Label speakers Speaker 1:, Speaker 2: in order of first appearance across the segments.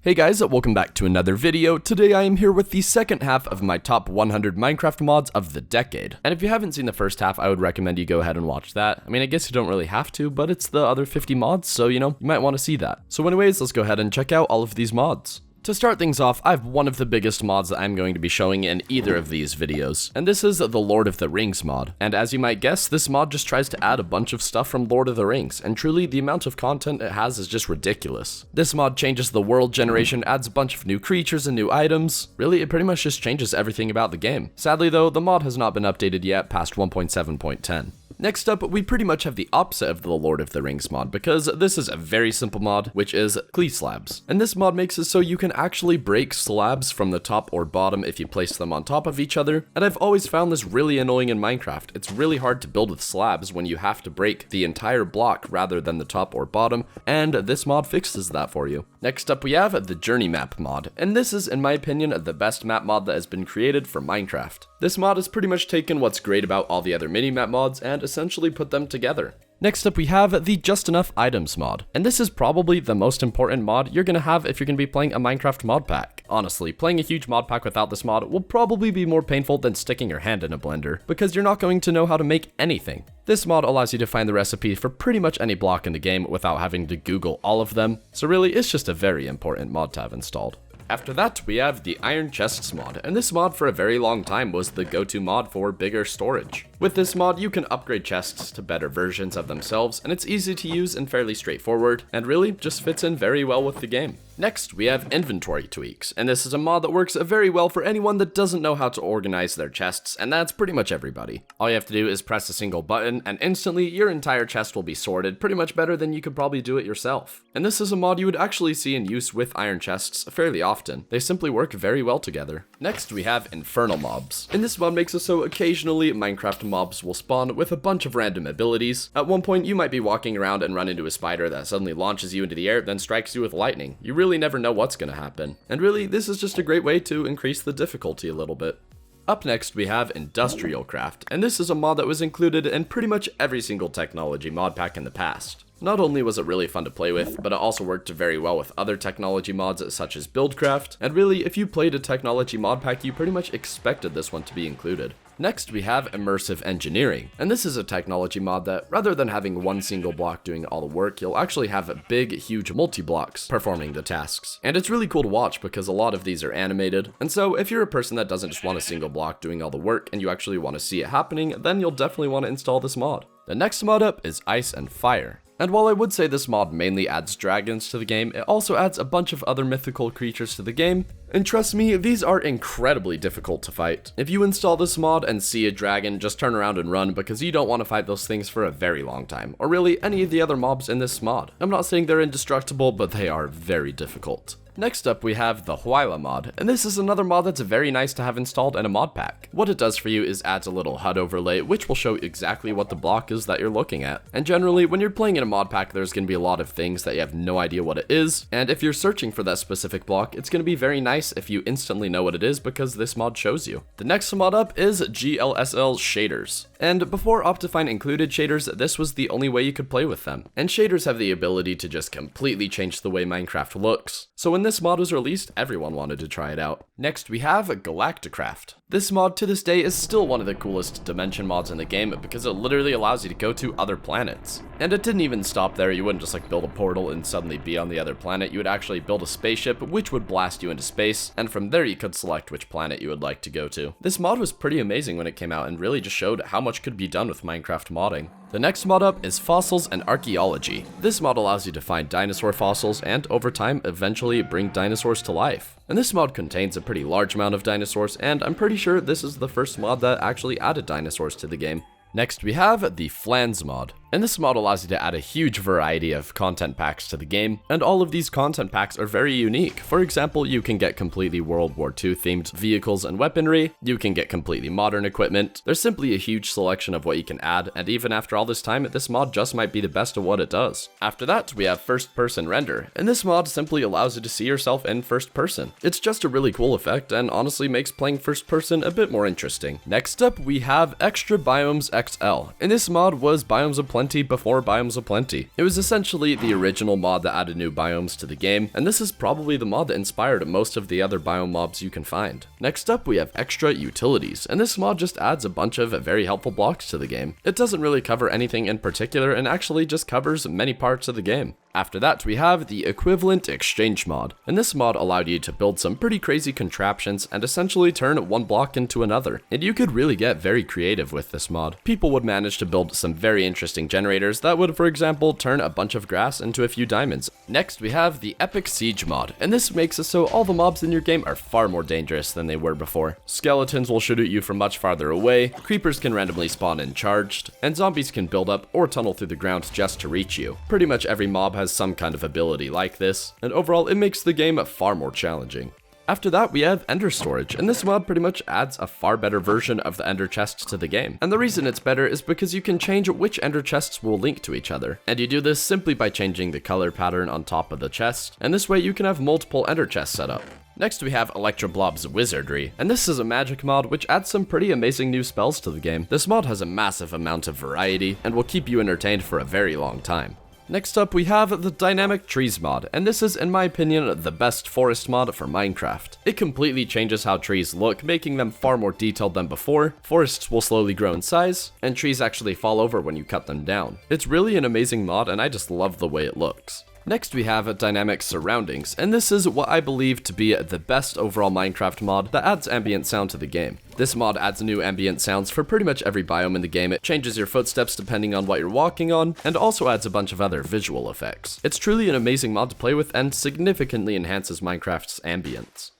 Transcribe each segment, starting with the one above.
Speaker 1: Hey guys, welcome back to another video. Today I am here with the second half of my top 100 Minecraft mods of the decade. And if you haven't seen the first half, I would recommend you go ahead and watch that. I mean, I guess you don't really have to, but it's the other 50 mods, so you might want to see that. So anyways, let's go ahead and check out all of these mods. To start things off, I have one of the biggest mods that I'm going to be showing in either of these videos, and this is the Lord of the Rings mod. And as you might guess, this mod just tries to add a bunch of stuff from Lord of the Rings, and truly the amount of content it has is just ridiculous. This mod changes the world generation, adds a bunch of new creatures and new items. Really, it pretty much just changes everything about the game. Sadly though, the mod has not been updated yet past 1.7.10. Next up, we pretty much have the opposite of the Lord of the Rings mod, because this is a very simple mod, which is KleeSlabs. And this mod makes it so you can actually break slabs from the top or bottom if you place them on top of each other, and I've always found this really annoying in Minecraft. It's really hard to build with slabs when you have to break the entire block rather than the top or bottom, and this mod fixes that for you. Next up, we have the JourneyMap mod, and this is, in my opinion, the best map mod that has been created for Minecraft. This mod has pretty much taken what's great about all the other mini-map mods and essentially put them together. Next up, we have the Just Enough Items mod, and this is probably the most important mod you're gonna have if you're gonna be playing a Minecraft mod pack. Honestly, playing a huge mod pack without this mod will probably be more painful than sticking your hand in a blender, because you're not going to know how to make anything. This mod allows you to find the recipe for pretty much any block in the game without having to Google all of them, so really it's just a very important mod to have installed. After that, we have the Iron Chests mod, and this mod for a very long time was the go-to mod for bigger storage. With this mod, you can upgrade chests to better versions of themselves, and it's easy to use and fairly straightforward, and really just fits in very well with the game. Next, we have inventory tweaks, and this is a mod that works very well for anyone that doesn't know how to organize their chests, and that's pretty much everybody. All you have to do is press a single button, and instantly your entire chest will be sorted pretty much better than you could probably do it yourself. And this is a mod you would actually see in use with iron chests fairly often. They simply work very well together. Next, we have Infernal Mobs, and this mod makes it so occasionally Minecraft mobs will spawn with a bunch of random abilities. At one point, you might be walking around and run into a spider that suddenly launches you into the air, then strikes you with lightning. You really never know what's gonna happen. And really, this is just a great way to increase the difficulty a little bit. Up next, we have IndustrialCraft, and this is a mod that was included in pretty much every single technology mod pack in the past. Not only was it really fun to play with, but it also worked very well with other technology mods such as Buildcraft, and really, if you played a technology mod pack, you pretty much expected this one to be included. Next, we have Immersive Engineering, and this is a technology mod that, rather than having one single block doing all the work, you'll actually have big, huge multi-blocks performing the tasks. And it's really cool to watch because a lot of these are animated, and so if you're a person that doesn't just want a single block doing all the work and you actually want to see it happening, then you'll definitely want to install this mod. The next mod up is Ice and Fire. And while I would say this mod mainly adds dragons to the game, it also adds a bunch of other mythical creatures to the game, and trust me, these are incredibly difficult to fight. If you install this mod and see a dragon, just turn around and run because you don't want to fight those things for a very long time, or really any of the other mobs in this mod. I'm not saying they're indestructible, but they are very difficult. Next up, we have the Hwyla mod, and this is another mod that's very nice to have installed in a mod pack. What it does for you is adds a little HUD overlay, which will show exactly what the block is that you're looking at. And generally, when you're playing in a mod pack, there's going to be a lot of things that you have no idea what it is, and if you're searching for that specific block, it's going to be very nice if you instantly know what it is because this mod shows you. The next mod up is glsl shaders. And before Optifine included shaders, this was the only way you could play with them. And shaders have the ability to just completely change the way Minecraft looks. So when this mod was released, everyone wanted to try it out. Next, we have Galacticraft. This mod to this day is still one of the coolest dimension mods in the game because it literally allows you to go to other planets. And it didn't even stop there. You wouldn't just build a portal and suddenly be on the other planet. You would actually build a spaceship which would blast you into space, and from there you could select which planet you would like to go to. This mod was pretty amazing when it came out and really just showed how much could be done with Minecraft modding. The next mod up is Fossils and Archeology. This mod allows you to find dinosaur fossils and over time eventually bring dinosaurs to life. And this mod contains a pretty large amount of dinosaurs, and I'm pretty sure this is the first mod that actually added dinosaurs to the game. Next, we have the Flans mod. And this mod allows you to add a huge variety of content packs to the game, and all of these content packs are very unique. For example, you can get completely World War II themed vehicles and weaponry, you can get completely modern equipment. There's simply a huge selection of what you can add, and even after all this time, this mod just might be the best of what it does. After that, we have first person render, and this mod simply allows you to see yourself in first person. It's just a really cool effect, and honestly makes playing first person a bit more interesting. Next up, we have extra BiomesXL, and this mod was Biomes Plenty before Biomes of Plenty. It was essentially the original mod that added new biomes to the game, and this is probably the mod that inspired most of the other biome mobs you can find. Next up, we have Extra Utilities, and this mod just adds a bunch of very helpful blocks to the game. It doesn't really cover anything in particular and actually just covers many parts of the game. After that, we have the Equivalent Exchange mod, and this mod allowed you to build some pretty crazy contraptions and essentially turn one block into another, and you could really get very creative with this mod. People would manage to build some very interesting generators that would, for example, turn a bunch of grass into a few diamonds. Next, we have the Epic Siege mod, and this makes it so all the mobs in your game are far more dangerous than they were before. Skeletons will shoot at you from much farther away, creepers can randomly spawn in charged, and zombies can build up or tunnel through the ground just to reach you. Pretty much every mob has some kind of ability like this, and overall it makes the game far more challenging. After that, we have Ender Storage, and this mod pretty much adds a far better version of the Ender chest to the game. And the reason it's better is because you can change which Ender chests will link to each other. And you do this simply by changing the color pattern on top of the chest, and this way you can have multiple Ender chests set up. Next we have Electroblob's Wizardry, and this is a magic mod which adds some pretty amazing new spells to the game. This mod has a massive amount of variety, and will keep you entertained for a very long time. Next up, we have the Dynamic Trees mod, and this is, in my opinion, the best forest mod for Minecraft. It completely changes how trees look, making them far more detailed than before. Forests will slowly grow in size, and trees actually fall over when you cut them down. It's really an amazing mod, and I just love the way it looks. Next we have Dynamic Surroundings, and this is what I believe to be the best overall Minecraft mod that adds ambient sound to the game. This mod adds new ambient sounds for pretty much every biome in the game. It changes your footsteps depending on what you're walking on, and also adds a bunch of other visual effects. It's truly an amazing mod to play with and significantly enhances Minecraft's ambience.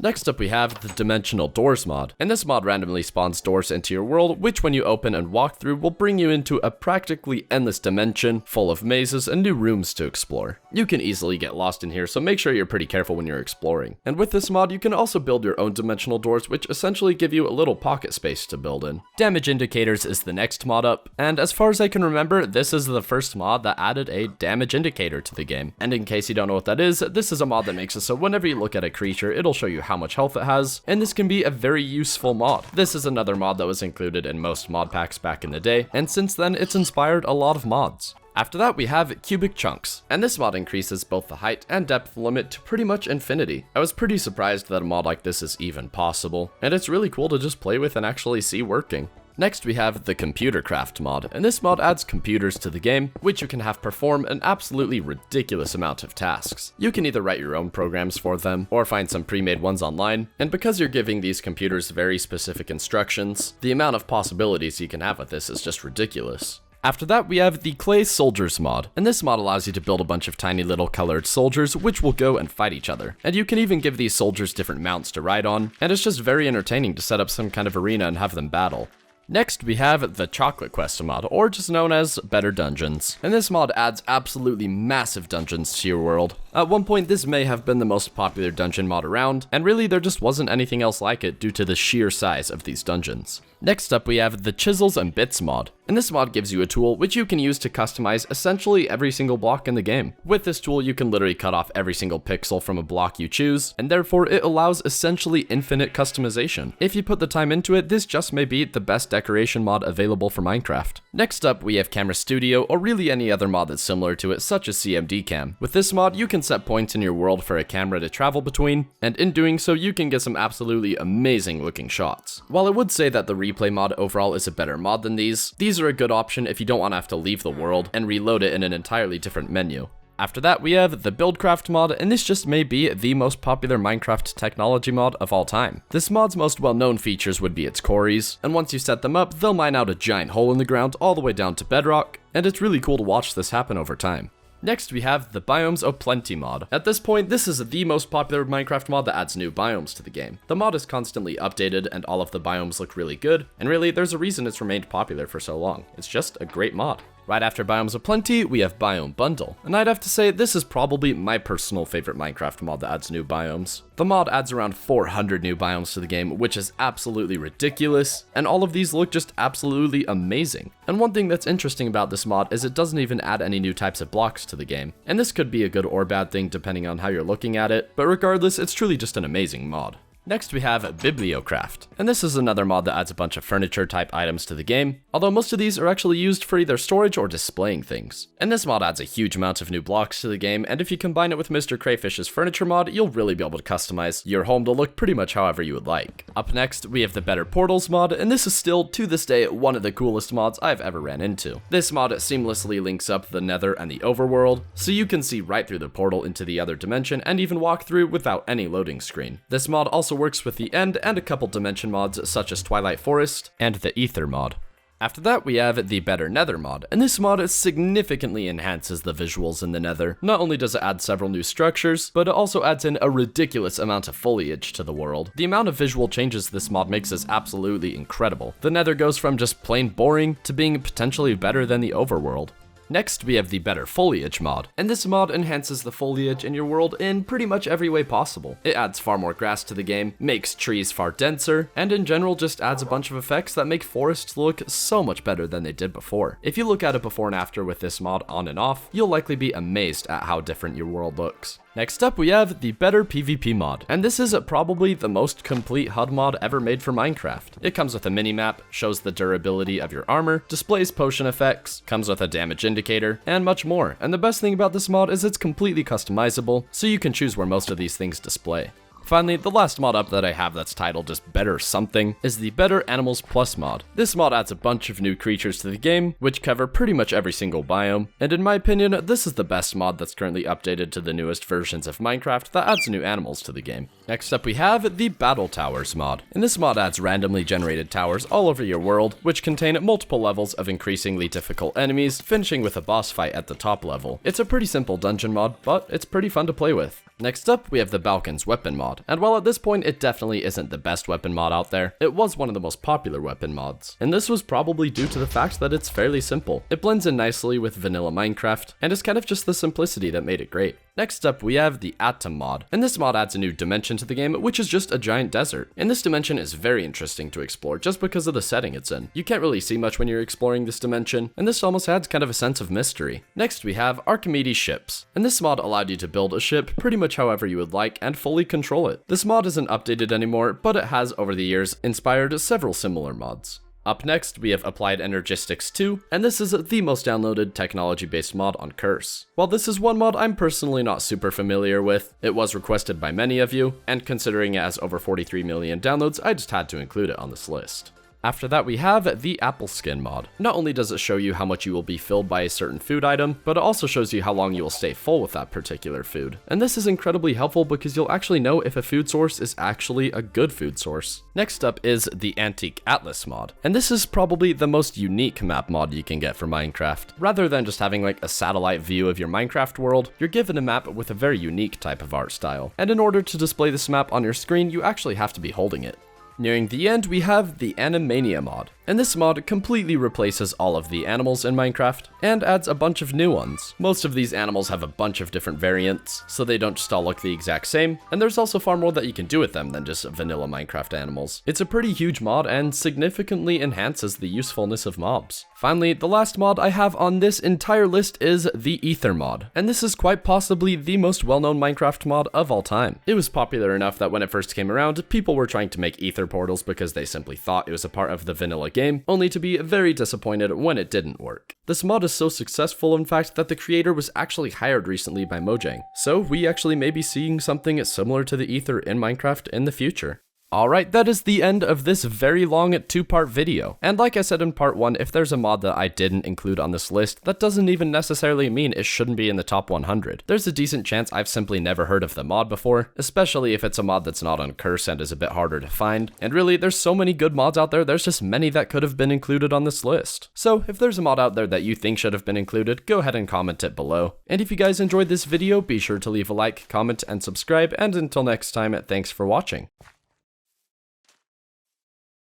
Speaker 1: Next up we have the Dimensional Doors mod, and this mod randomly spawns doors into your world, which when you open and walk through will bring you into a practically endless dimension full of mazes and new rooms to explore. You can easily get lost in here, so make sure you're pretty careful when you're exploring. And with this mod you can also build your own dimensional doors, which essentially give you a little pocket space to build in. Damage Indicators is the next mod up, and as far as I can remember, this is the first mod that added a damage indicator to the game. And in case you don't know what that is, this is a mod that makes it so whenever you look at a creature, it'll show you how much health it has, and this can be a very useful mod. This is another mod that was included in most mod packs back in the day, and since then it's inspired a lot of mods. After that we have Cubic Chunks, and this mod increases both the height and depth limit to pretty much infinity. I was pretty surprised that a mod like this is even possible, and it's really cool to just play with and actually see working. Next we have the ComputerCraft mod, and this mod adds computers to the game, which you can have perform an absolutely ridiculous amount of tasks. You can either write your own programs for them, or find some pre-made ones online, and because you're giving these computers very specific instructions, the amount of possibilities you can have with this is just ridiculous. After that, we have the Clay Soldiers mod, and this mod allows you to build a bunch of tiny little colored soldiers which will go and fight each other. And you can even give these soldiers different mounts to ride on, and it's just very entertaining to set up some kind of arena and have them battle. Next, we have the Chocolate Quest mod, or just known as Better Dungeons. And this mod adds absolutely massive dungeons to your world. At one point, this may have been the most popular dungeon mod around, and really there just wasn't anything else like it due to the sheer size of these dungeons. Next up, we have the Chisels Bits mod, and this mod gives you a tool which you can use to customize essentially every single block in the game. With this tool, you can literally cut off every single pixel from a block you choose, and therefore it allows essentially infinite customization. If you put the time into it, this just may be the best decoration mod available for Minecraft. Next up, we have Camera Studio, or really any other mod that's similar to it, such as CMDCam. With this mod, you can set points in your world for a camera to travel between, and in doing so, you can get some absolutely amazing looking shots. While I would say that the replay mod overall is a better mod than these are a good option if you don't want to have to leave the world and reload it in an entirely different menu. After that, we have the Buildcraft mod, and this just may be the most popular Minecraft technology mod of all time. This mod's most well-known features would be its quarries, and once you set them up, they'll mine out a giant hole in the ground all the way down to bedrock, and it's really cool to watch this happen over time. Next, we have the Biomes of Plenty mod. At this point, this is the most popular Minecraft mod that adds new biomes to the game. The mod is constantly updated, and all of the biomes look really good, and really, there's a reason it's remained popular for so long. It's just a great mod. Right after Biomes Aplenty, we have Biome Bundle, and I'd have to say this is probably my personal favorite Minecraft mod that adds new biomes. The mod adds around 400 new biomes to the game, which is absolutely ridiculous, and all of these look just absolutely amazing. And one thing that's interesting about this mod is it doesn't even add any new types of blocks to the game, and this could be a good or bad thing depending on how you're looking at it, but regardless, it's truly just an amazing mod. Next we have Bibliocraft, and this is another mod that adds a bunch of furniture type items to the game, although most of these are actually used for either storage or displaying things. And this mod adds a huge amount of new blocks to the game, and if you combine it with Mr. Crayfish's furniture mod, you'll really be able to customize your home to look pretty much however you would like. Up next, we have the Better Portals mod, and this is still, to this day, one of the coolest mods I've ever ran into. This mod seamlessly links up the nether and the overworld, so you can see right through the portal into the other dimension and even walk through without any loading screen. This mod also works with the End and a couple dimension mods such as Twilight Forest and the Ether mod. After that, we have the Better Nether mod, and this mod significantly enhances the visuals in the nether. Not only does it add several new structures, but it also adds in a ridiculous amount of foliage to the world. The amount of visual changes this mod makes is absolutely incredible. The nether goes from just plain boring to being potentially better than the overworld. Next, we have the Better Foliage mod, and this mod enhances the foliage in your world in pretty much every way possible. It adds far more grass to the game, makes trees far denser, and in general just adds a bunch of effects that make forests look so much better than they did before. If you look at it before and after with this mod on and off, you'll likely be amazed at how different your world looks. Next up, we have the Better PvP mod, and this is probably the most complete HUD mod ever made for Minecraft. It comes with a mini-map, shows the durability of your armor, displays potion effects, comes with a damage indicator, and much more. And the best thing about this mod is it's completely customizable, so you can choose where most of these things display. Finally, the last mod up that I have that's titled just Better Something is the Better Animals Plus mod. This mod adds a bunch of new creatures to the game, which cover pretty much every single biome, and in my opinion, this is the best mod that's currently updated to the newest versions of Minecraft that adds new animals to the game. Next up we have the Battle Towers mod, and this mod adds randomly generated towers all over your world, which contain multiple levels of increasingly difficult enemies, finishing with a boss fight at the top level. It's a pretty simple dungeon mod, but it's pretty fun to play with. Next up, we have the Balkan's Weapon mod, and while at this point it definitely isn't the best weapon mod out there, it was one of the most popular weapon mods. And this was probably due to the fact that it's fairly simple. It blends in nicely with vanilla Minecraft, and it's kind of just the simplicity that made it great. Next up, we have the Atom mod, and this mod adds a new dimension to the game, which is just a giant desert. And this dimension is very interesting to explore just because of the setting it's in. You can't really see much when you're exploring this dimension, and this almost adds kind of a sense of mystery. Next, we have Archimedes ships, and this mod allowed you to build a ship pretty much however you would like and fully control it. This mod isn't updated anymore, but it has over the years inspired several similar mods. Up next, we have Applied Energistics 2, and this is the most downloaded technology-based mod on Curse. While this is one mod I'm personally not super familiar with, it was requested by many of you, and considering it has over 43 million downloads, I just had to include it on this list. After that, we have the Apple Skin mod. Not only does it show you how much you will be filled by a certain food item, but it also shows you how long you will stay full with that particular food. And this is incredibly helpful because you'll actually know if a food source is actually a good food source. Next up is the Antique Atlas mod, and this is probably the most unique map mod you can get for Minecraft. Rather than just having like a satellite view of your Minecraft world, you're given a map with a very unique type of art style. And in order to display this map on your screen, you actually have to be holding it. Nearing the end, we have the Animania mod, and this mod completely replaces all of the animals in Minecraft and adds a bunch of new ones. Most of these animals have a bunch of different variants, so they don't just all look the exact same, and there's also far more that you can do with them than just vanilla Minecraft animals. It's a pretty huge mod and significantly enhances the usefulness of mobs. Finally, the last mod I have on this entire list is the Ether mod, and this is quite possibly the most well-known Minecraft mod of all time. It was popular enough that when it first came around, people were trying to make Ether portals because they simply thought it was a part of the vanilla game, only to be very disappointed when it didn't work. This mod is so successful, in fact, that the creator was actually hired recently by Mojang, so we actually may be seeing something similar to the Ether in Minecraft in the future. Alright, that is the end of this very long 2-part video. And like I said in part 1, if there's a mod that I didn't include on this list, that doesn't even necessarily mean it shouldn't be in the top 100. There's a decent chance I've simply never heard of the mod before, especially if it's a mod that's not on Curse and is a bit harder to find. And really, there's so many good mods out there, there's just many that could have been included on this list. So if there's a mod out there that you think should have been included, go ahead and comment it below. And if you guys enjoyed this video, be sure to leave a like, comment, and subscribe, and until next time, thanks for watching.